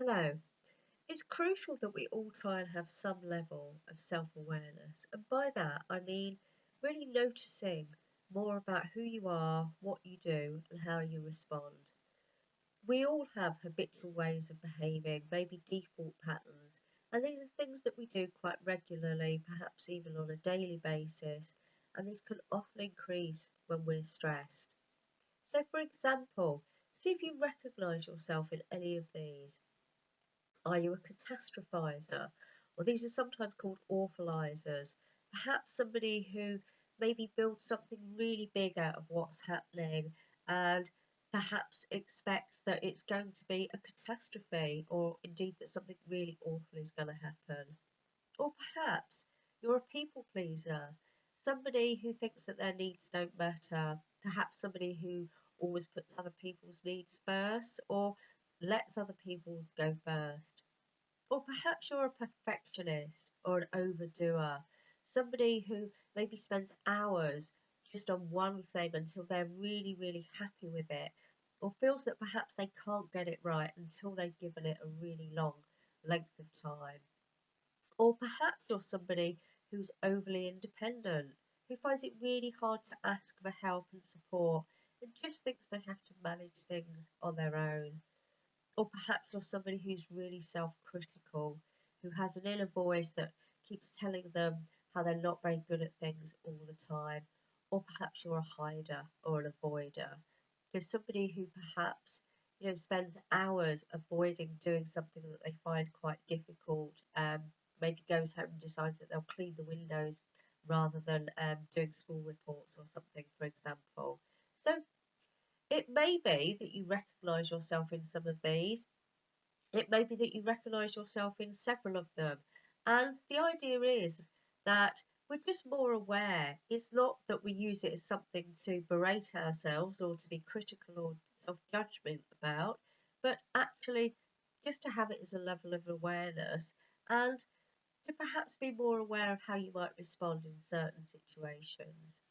Hello. It's crucial that we all try and have some level of self awareness, and by that I mean really noticing more about who you are, what you do, and how you respond. We all have habitual ways of behaving, maybe default patterns, and these are things that we do quite regularly, perhaps even on a daily basis, and this can often increase when we're stressed. So, for example, see if you recognize yourself in any of these. Are you a catastrophizer? Or these are sometimes called awfulizers. Perhaps somebody who maybe builds something really big out of what's happening and perhaps expects that it's going to be a catastrophe or indeed that something really awful is going to happen. Or perhaps you're a people pleaser, somebody who thinks that their needs don't matter, perhaps somebody who always puts other people's needs first or lets other people go first. Or perhaps you're a perfectionist or an overdoer, somebody who maybe spends hours just on one thing until they're really, really happy with it, or feels that perhaps they can't get it right until they've given it a really long length of time. Or perhaps you're somebody who's overly independent, who finds it really hard to ask for help and support and just thinks they have to manage things on their own. Or perhaps you're somebody who's really self critical, who has an inner voice that keeps telling them how they're not very good at things all the time. Or perhaps you're a hider or an avoider. So somebody who perhaps spends hours avoiding doing something that they find quite difficult. Maybe goes home and decides that they'll clean the windows rather than doing school reports or something, for example. So it may be that you recognise yourself in some of these. It may be that you recognise yourself in several of them. And the idea is that we're just more aware. It's not that we use it as something to berate ourselves or to be critical or self judgment about, but actually just to have it as a level of awareness and to perhaps be more aware of how you might respond in certain situations.